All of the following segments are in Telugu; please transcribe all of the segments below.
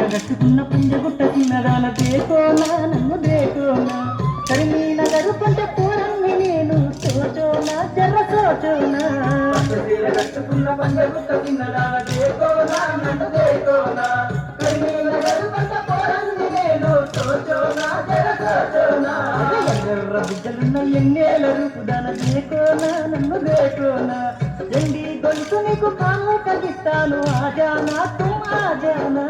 కట్టుకున్న పుంజగుట్ట చిన్నదాన దేకోనా నన్ను దేకోనా కరిమీన గరుకుంటే పూరన్ని నేను సోచోనా జర్ర సోచోనా కట్టుకున్న పుంజగుట్ట చిన్నదాన దేకోనా నన్ను దేకోనా కరిమీన గరుకుంటే పూరన్ని నేను సోచోనా జర్ర సోచోనా ఎర్ర బుగ్గలున్న ఎన్నేల రూపుదాన దేకోనా నన్ను దేకోనా ఎండి గొలుసు నీకు కాము కలిస్తాను ఆజానా తుమ్ ఆజానా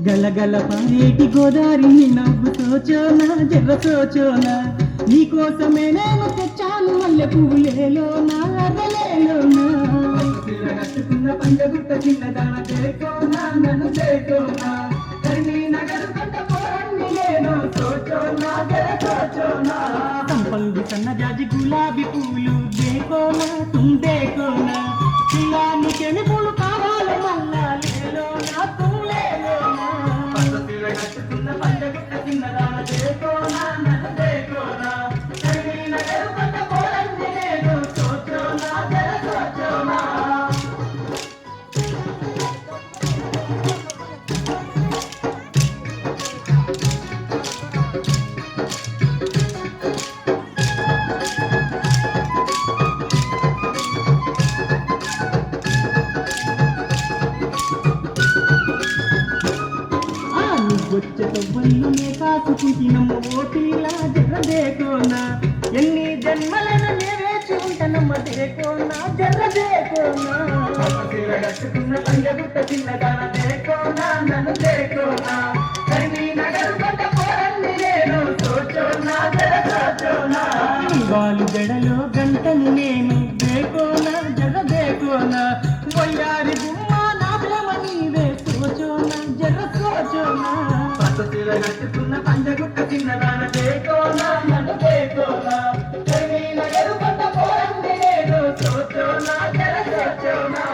గలగల పారేటి గోదారిని నవ్వు సోచోనా జర్ర సోచోనా నీకోసమే నేను తెచ్చాను మల్లె పువ్వులేలోనా అరలేలోనా కట్టుకున్న పంజగుట్ట చిన్నదాన దేకోనా నన్ను దేకోనా కర్ణీ నగరు కంట పోరండి నేను సోచోనా జర్ర సోచోనా సంపంగి సన్నజాజి గులాబీ పూలు దేకోనా తుమ్ దేకోనా పిల్లానికేమి పూలు కావాలి మల్లా లేలోనా తుమ్ లేలోనా కట్టుకున్న పంజగుట్ట చిన్నదాన దేకోనా నన్ను దేకోనా కర్ణీ నగరు కంట పోరండి నేను సోచోనా జర్ర సోచోనా వచ్చేతో బల్లునే కాసుకుంటున్నమ్మ ఓటీలా జర్ర దేకోనా ఎన్ని జన్మలైన నేవేచి ఉంటానమ్మ దేకోనా జర్ర దేకోనా కట్టుకున్న పంజగుట్ట చిన్నదాన దేకోనా నన్ను దేకోనా కర్ణీ నగరు కంట పోరండి నేను సోచోనా జర్ర సోచోనా వాళ్ళు జడలో గంటను నేను దేకోనా జర్ర దేకోనా వయ్యారి గుమ్మ నా ప్రేమ నీవే సోచోనా జర్ర సోచోనా కట్టుకున్న పంజగుట్ట చిన్నదాన దేకోనా నన్ను దేకోనా కర్ణీ నగరు కంట పోరండి నేను సోచోనా జర్ర సోచోనా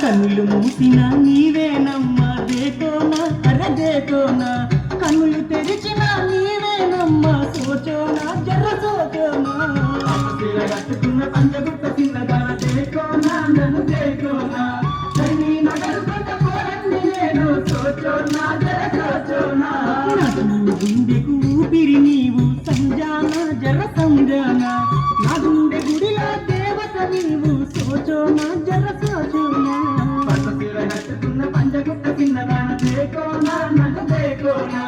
కన్నులు మూసిన నీవేనమ్మా దేకోనా అర దేకోనా కన్నులు తెరిచిన నీవేనమ్మా సోచోనా జర్ర సోచోనా కట్టుకున్న పంజగుట్ట చిన్నదాన దేకోనా నన్ను దేకోనా కర్ణీ నగరు కంట పోరండి నేను సోచోనా జర్ర సోచోనా గుండెకు ఊపిరి నీవు సంజానా జర్ర సంజానా నా గుండె గుడిలో దేవత నీవు సోచోనా జర్ర సోచోనా కట్టుకున్న పంజగుట్ట చిన్నదాన దేకోనా నన్ను దేకోనా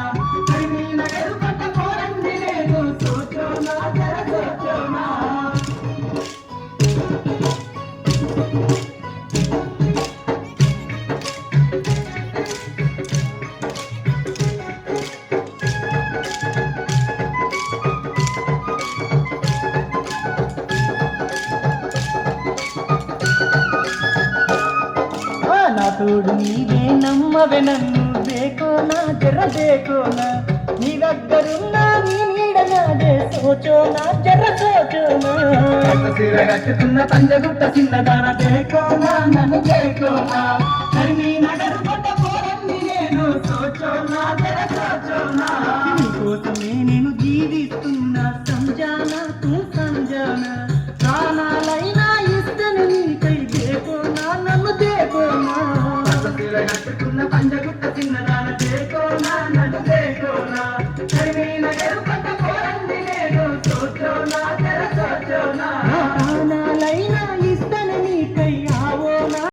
కర్ణీ నగరు కంట పోరండి నేను సోచోనా జర్ర సోచోనా నా తోడు నీవే నమ్మవే నన్ను దేకోనా జర్ర దేకోనా నీ దగ్గరున్నా నీ నీడ నాదే సోచోనా జర్ర సోచోనా కట్టుకున్న పంజగుట్ట చిన్నదాన దేకోనా నన్ను దేకోనా కర్ణీ నగరు కంట పోరండి నేను సోచోనా జర్ర సోచోనా నీకోసమే నేను జీవిస్తున్నా సంజానా తూ సంజానా ప్రాణాలైనా ఇస్తను నీకై దేకోనా నన్ను దేకోనా కట్టుకున్న పంజగుట్ట చిన్నదాన దేకోనా నన్ను దేకోనా